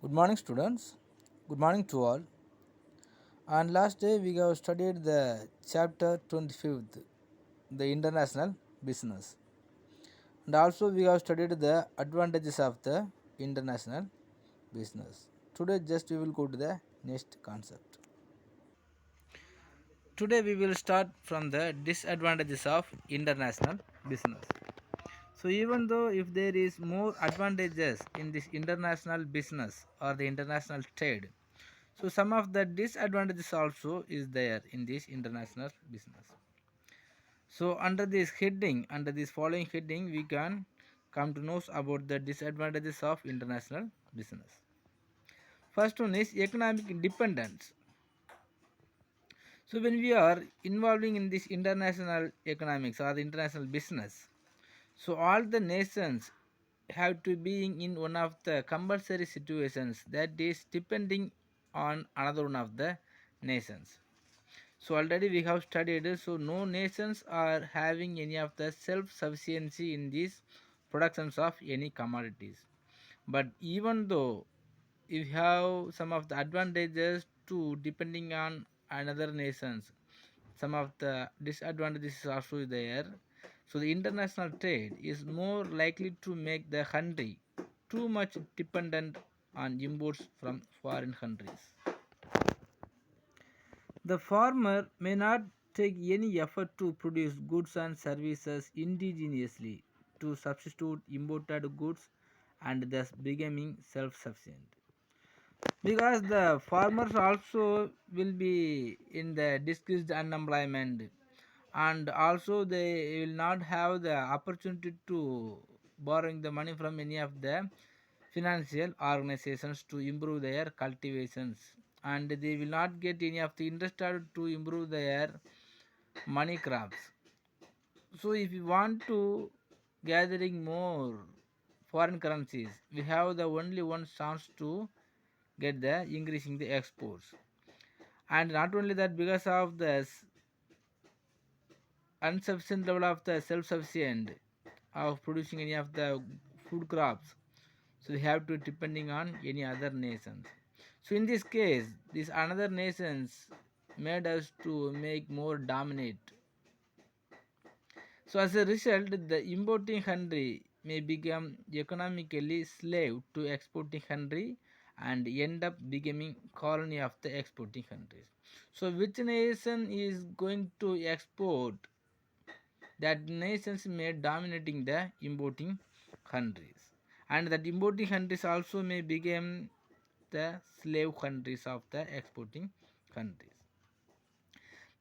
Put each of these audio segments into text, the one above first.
Good morning, students. Good morning to all. And last day we have studied the chapter 25th, the international business. And also we have studied the advantages of the international business. Today just we will go to the next concept. Today we will start from the disadvantages of international business. So even though if there is more advantages in this international business or the international trade, so some of the disadvantages also is there in this international business. So under this following heading, we can come to know about the disadvantages of international business. First one is economic independence. So when we are involving in this international economics or the international business, so all the nations have to be in one of the compulsory situations, that is depending on another one of the nations. So already we have studied, so no nations are having any of the self-sufficiency in these productions of any commodities. But even though if you have some of the advantages to depending on another nations, some of the disadvantages is also there. So the international trade is more likely to make the country too much dependent on imports from foreign countries. The farmer may not take any effort to produce goods and services indigenously to substitute imported goods and thus becoming self-sufficient. Because the farmers also will be in the decreased unemployment, and also they will not have the opportunity to borrowing the money from any of the financial organizations to improve their cultivations, and they will not get any of the interest to improve their money crops. So if you want to gathering more foreign currencies, we have the only one chance to get the increasing the exports. And not only that, because of the insufficient level of the self-sufficient of producing any of the food crops, so they have to depending on any other nations. So in this case, these another nations made us to make more dominate. So as a result, the importing country may become economically slave to exporting country and end up becoming colony of the exporting countries. So which nation is going to export, that nations may dominating the importing countries, and that importing countries also may become the slave countries of the exporting countries.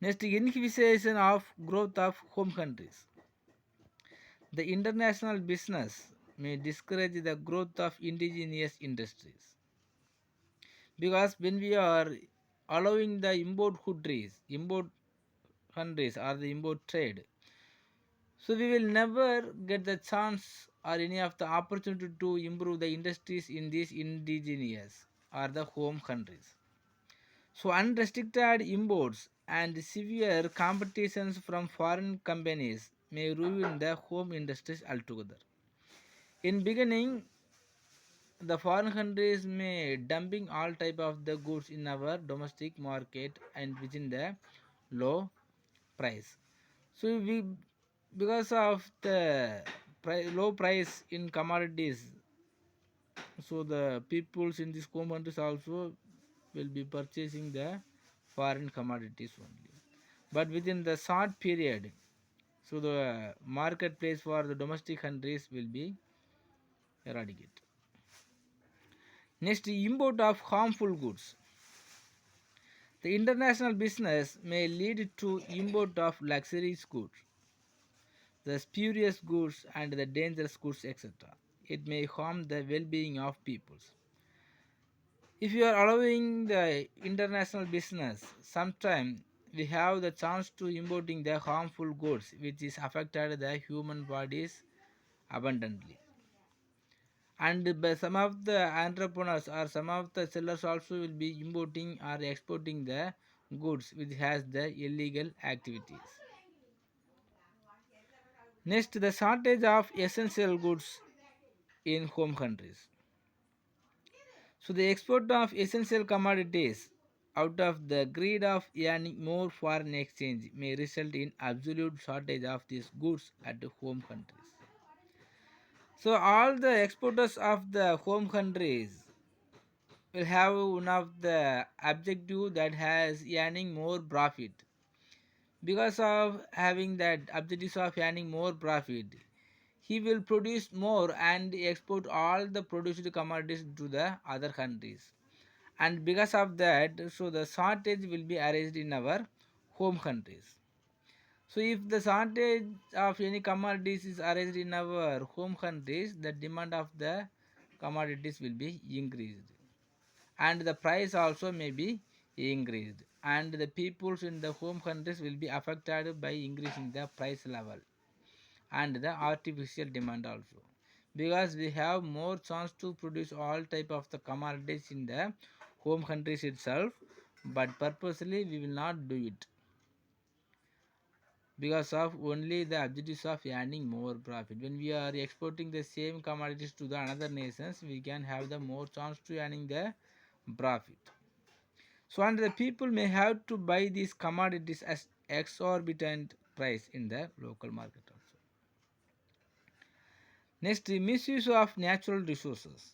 Next, inhibition of growth of home countries. The international business may discourage the growth of indigenous industries, because when we are allowing the import countries or the import trade, so we will never get the chance or any of the opportunity to improve the industries in these indigenous or the home countries. So unrestricted imports and severe competitions from foreign companies may ruin the home industries altogether. In beginning, the foreign countries may dumping all type of the goods in our domestic market and within the low price. So we, because of the low price in commodities, so the peoples in these home countries also will be purchasing the foreign commodities only. But within the short period, so the marketplace for the domestic countries will be eradicated. Next, import of harmful goods. The international business may lead to import of luxury goods, the spurious goods and the dangerous goods, etc. It may harm the well-being of peoples. If you are allowing the international business, sometime we have the chance to importing the harmful goods which is affected the human bodies abundantly. And by some of the entrepreneurs or some of the sellers also will be importing or exporting the goods which has the illegal activities. Next, the shortage of essential goods in home countries. So the export of essential commodities out of the greed of earning more foreign exchange may result in absolute shortage of these goods at the home countries. So all the exporters of the home countries will have one of the objective that has earning more profit. Because of having that objectives of earning more profit, he will produce more and export all the produced commodities to the other countries. And because of that, so the shortage will be arranged in our home countries. So if the shortage of any commodities is arranged in our home countries, the demand of the commodities will be increased, and the price also may be increased, and the peoples in the home countries will be affected by increasing the price level and the artificial demand also, because we have more chance to produce all type of the commodities in the home countries itself, but purposely we will not do it because of only the objectives of earning more profit. When we are exporting the same commodities to the another nations, we can have the more chance to earning the profit. So and the people may have to buy these commodities as exorbitant price in the local market also. Next, the misuse of natural resources.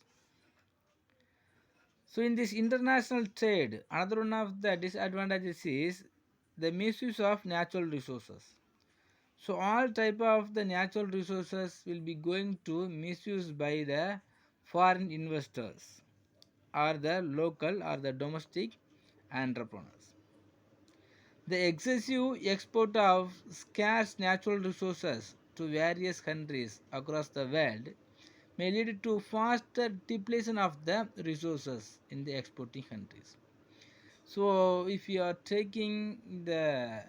So in this international trade, another one of the disadvantages is the misuse of natural resources. So all type of the natural resources will be going to misuse by the foreign investors or the local or the domestic entrepreneurs. The excessive export of scarce natural resources to various countries across the world may lead to faster depletion of the resources in the exporting countries. So if you are taking the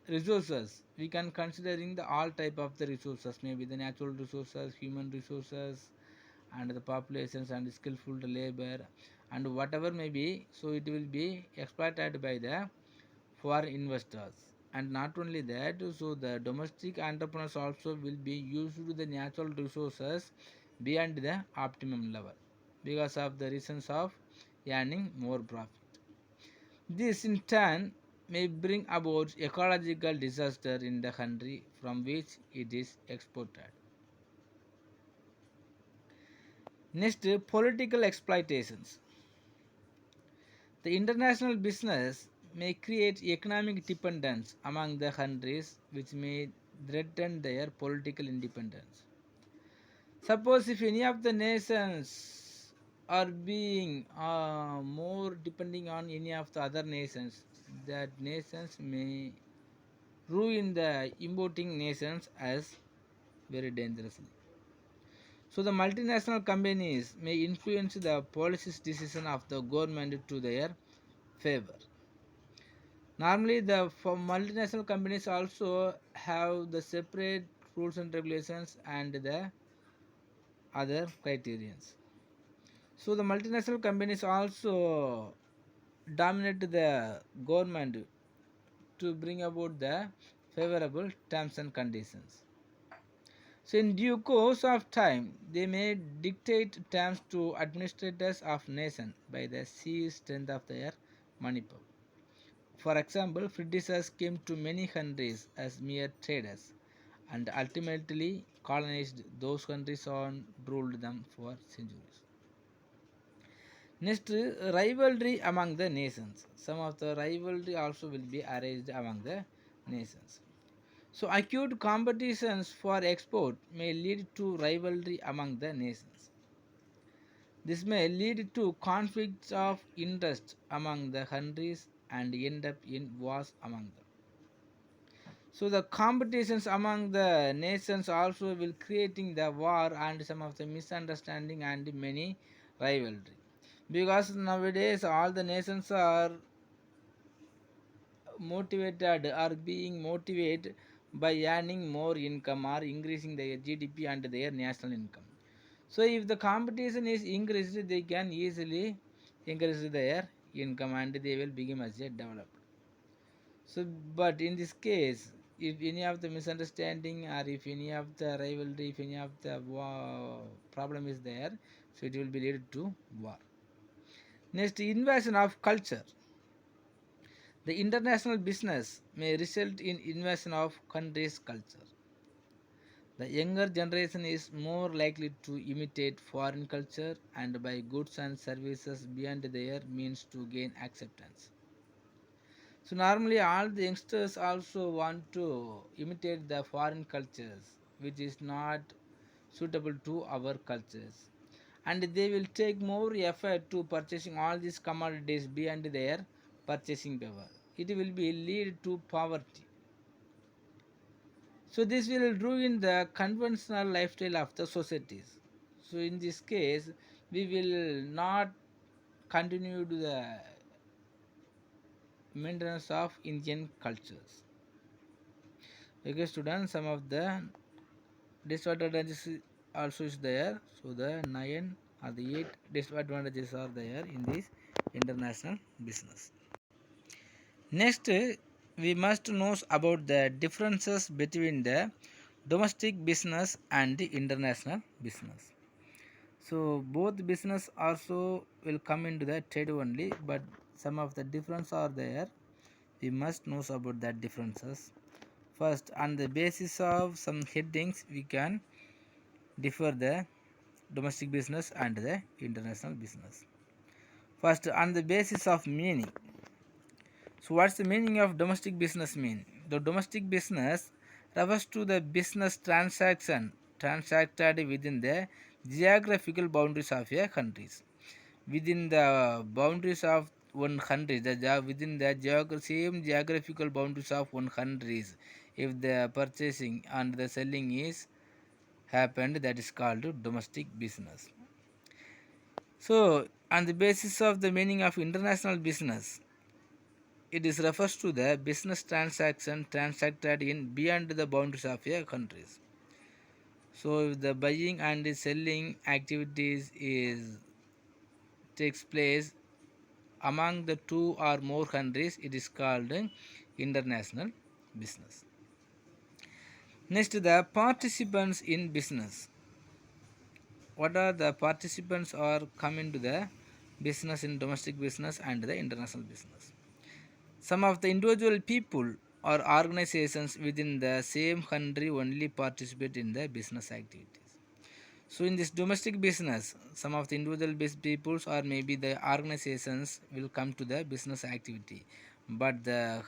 resources, we can considering the all type of the resources, maybe the natural resources, human resources, and the populations and skillful labor, and whatever may be. So it will be exploited by the for investors. And not only that, so the domestic entrepreneurs also will be used the natural resources beyond the optimum level because of the reasons of earning more profit. This in turn may bring about ecological disaster in the country from which it is exported. Next, political exploitations. The international business may create economic dependence among the countries, which may threaten their political independence. Suppose if any of the nations are being more depending on any of the other nations, that nations may ruin the importing nations as very dangerously. So the multinational companies may influence the policies decision of the government to their favor. Normally, the for multinational companies also have the separate rules and regulations and the other criterions. So the multinational companies also dominate the government to bring about the favorable terms and conditions. So in due course of time, they may dictate terms to administrators of nation by the sheer strength of their money power. For example, Britishers came to many countries as mere traders and ultimately colonized those countries and ruled them for centuries. Next, rivalry among the nations. Some of the rivalry also will be arranged among the nations. So, acute competitions for export may lead to rivalry among the nations. This may lead to conflicts of interest among the countries and end up in wars among them. So the competitions among the nations also will creating the war and some of the misunderstanding and many rivalry. Because nowadays all the nations are motivated or being motivated by earning more income or increasing their GDP and their national income. So if the competition is increased, they can easily increase their income and they will become as a developed. So, but in this case, if any of the misunderstanding or if any of the rivalry, if any of the problem is there, so it will be lead to war. Next, invasion of culture. The international business may result in invasion of country's culture. The younger generation is more likely to imitate foreign culture and buy goods and services beyond their means to gain acceptance. So normally all the youngsters also want to imitate the foreign cultures which is not suitable to our cultures, and they will take more effort to purchasing all these commodities beyond their purchasing power. It will be lead to poverty. So this will ruin the conventional lifestyle of the societies. So in this case, we will not continue to the maintenance of Indian cultures. Okay, students, some of the disadvantages also is there. So the 9 or the 8 disadvantages are there in this international business. Next, we must know about the differences between the domestic business and the international business. So both business also will come into the trade only, but some of the difference are there. We must know about that differences. First, on the basis of some headings, we can differ the domestic business and the international business. First, on the basis of meaning. So what's the meaning of domestic business mean? The domestic business refers to the business transaction transacted within the geographical boundaries of a countries. Within the boundaries of one country, within the same geographical boundaries of one countries, if the purchasing and the selling is happened, that is called domestic business. So on the basis of the meaning of international business, it is refers to the business transaction transacted in beyond the boundaries of a countries. So if the buying and the selling activities is takes place among the two or more countries, it is called international business. Next, the participants in business. What are the participants are coming to the business in domestic business and the international business? Some of the individual people or organizations within the same country only participate in the business activities. So in this domestic business, some of the individual peoples or maybe the organizations will come to the business activity, but the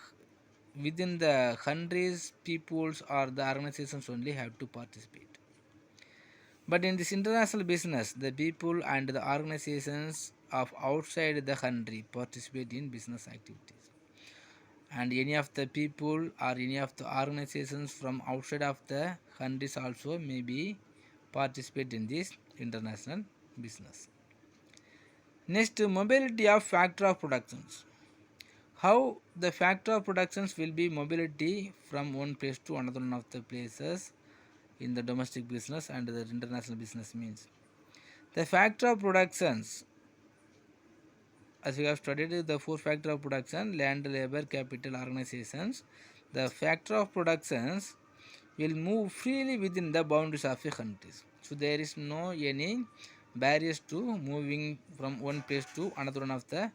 within the countries peoples or the organizations only have to participate. But in this international business, the people and the organizations of outside the country participate in business activities, and any of the people or any of the organizations from outside of the countries also maybe participate in this international business. Next, mobility of factor of productions. How the factor of productions will be mobility from one place to another one of the places in the domestic business and the international business means. The factor of productions, as we have studied the four factor of production, land, labor, capital, organizations. The factor of productions will move freely within the boundaries of the countries. So there is no any barriers to moving from one place to another one of the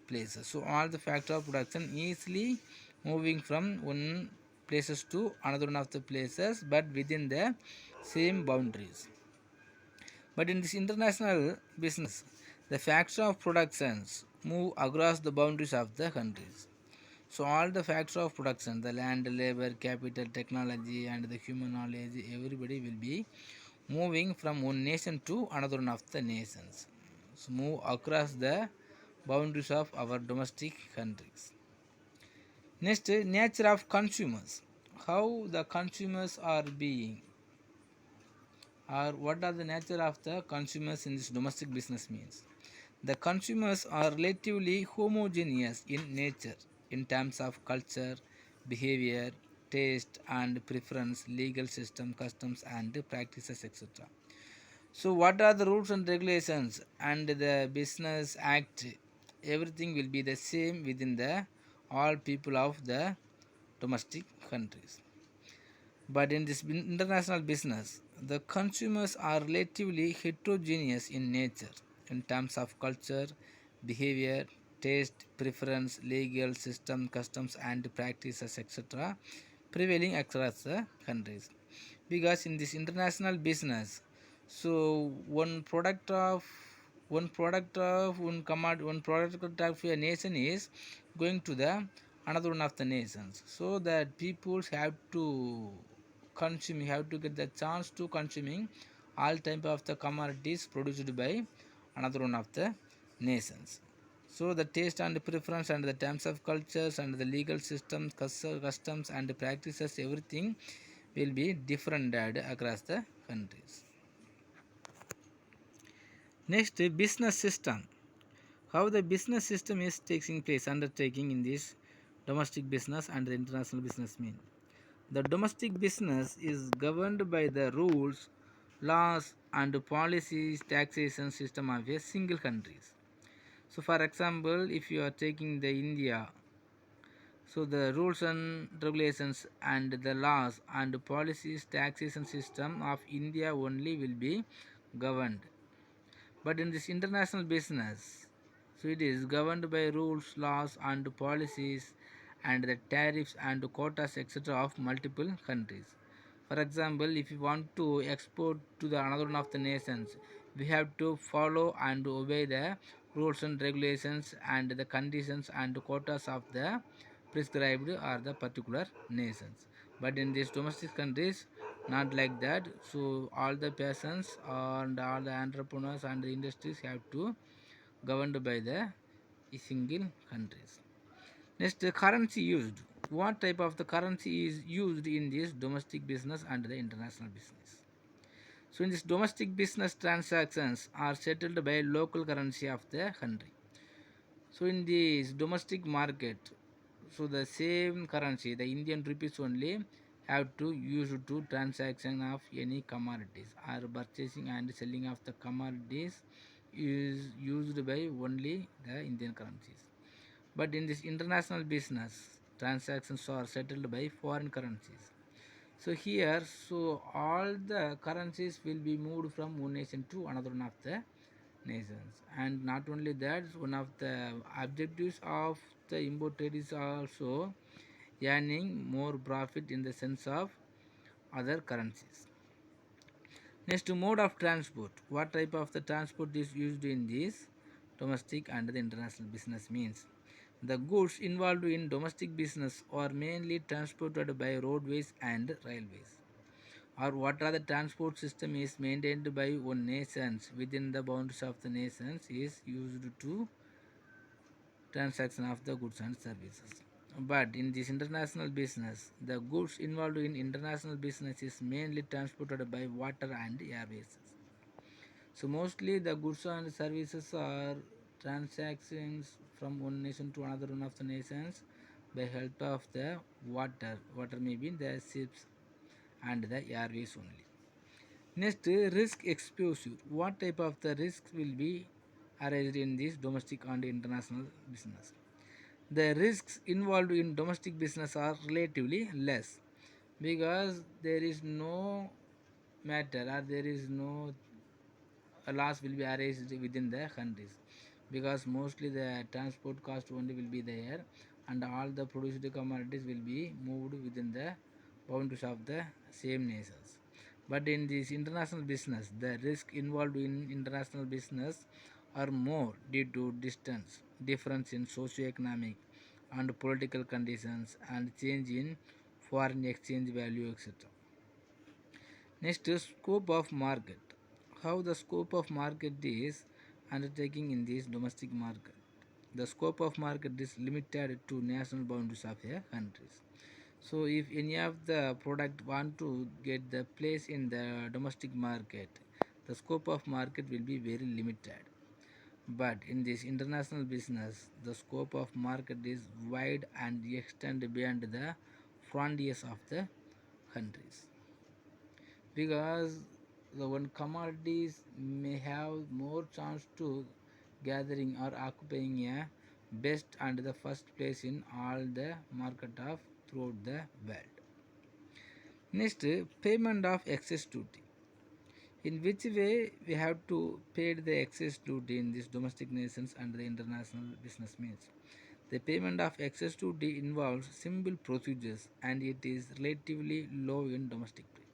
places. So all the factor of production easily moving from one places to another one of the places, but within the same boundaries. But in this international business, the factor of productions move across the boundaries of the countries. So all the factors of production, the land, labor, capital, technology, and the human knowledge, everybody will be moving from one nation to another one of the nations. So move across the boundaries of our domestic countries. Next, nature of consumers. How the consumers are being, or what are the nature of the consumers in this domestic business means. The consumers are relatively homogeneous in nature in terms of culture, behavior, taste and preference, legal system, customs and practices, etc. So what are the rules and regulations and the business act? Everything will be the same within the all people of the domestic countries. But in this international business, the consumers are relatively heterogeneous in nature in terms of culture, behavior, taste, preference, legal system, customs, and practices, etc., prevailing across the countries. Because in this international business, so one product of a nation is going to the another one of the nations, so that peoples have to get the chance to consuming all type of the commodities produced by another one of the nations. So the taste and preference and the terms of cultures and the legal systems, customs and practices, everything will be different across the countries. Next, business system. How the business system is taking place, undertaking in this domestic business and the international business mean. The domestic business is governed by the rules, laws, and policies, taxation system of a single countries. So, for example, if you are taking the India, so the rules and regulations and the laws and policies, taxation system of India only will be governed. But in this international business, so it is governed by rules, laws, and policies, and the tariffs and quotas, etc., of multiple countries. For example, if you want to export to the another one of the nations, we have to follow and obey the rules and regulations and the conditions and quotas of the prescribed or the particular nations. But in these domestic countries, not like that. So all the persons and all the entrepreneurs and the industries have to governed by the single countries. Next, the currency used. What type of the currency is used in this domestic business and the international business? So in this domestic business, transactions are settled by local currency of the country. So in this domestic market, so the same currency, the Indian rupees only, have to use to transaction of any commodities or purchasing and selling of the commodities is used by only the Indian currencies. But in this international business, transactions are settled by foreign currencies. So here, so all the currencies will be moved from one nation to another one of the nations. And not only that, one of the objectives of the import trade is also earning more profit in the sense of other currencies. Next, mode of transport. What type of the transport is used in this domestic and the international business means? The goods involved in domestic business are mainly transported by roadways and railways. Or what are the transport system is maintained by one nations within the boundaries of the nations is used to transaction of the goods and services. But in this international business, the goods involved in international business is mainly transported by water and airways. So mostly the goods and services are transactions from one nation to another one of the nations by help of the water. Water may be the ships and the airways only. Next, risk exposure. What type of the risks will be arised in this domestic and international business? The risks involved in domestic business are relatively less because there is no matter or there is no loss will be raised within the countries, because mostly the transport cost only will be there and all the produced commodities will be moved within the boundaries of the same nations. But in this international business, the risk involved in international business are more due to distance, difference in socio-economic and political conditions, and change in foreign exchange value, etc. Next is scope of market. How the scope of market is undertaking in this domestic market. The scope of market is limited to national boundaries of a countries. So if any of the product want to get the place in the domestic market, the scope of market will be very limited. But in this international business, the scope of market is wide and extend beyond the frontiers of the countries, because the one commodities may have more chance to gathering or occupying a best and the first place in all the market of throughout the world. Next, payment of excess duty. In which way we have to pay the excess duty in these domestic nations and the international business means? The payment of excess duty involves simple procedures and it is relatively low in domestic trade.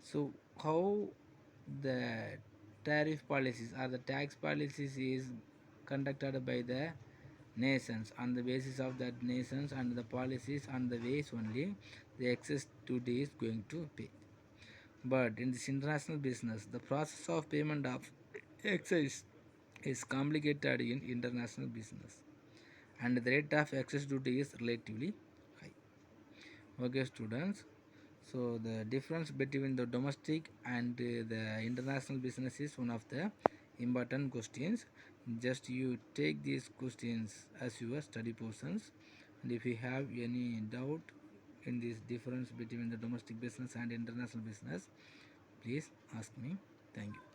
So how the tariff policies or the tax policies is conducted by the nations on the basis of that nations and the policies on the ways only the excess duty is going to pay. But in this international business, the process of payment of excess is complicated in international business and the rate of excess duty is relatively high. Okay, students. So the difference between the domestic and the international business is one of the important questions. Just you take these questions as your study portions, and if you have any doubt in this difference between the domestic business and international business, please ask me. Thank you.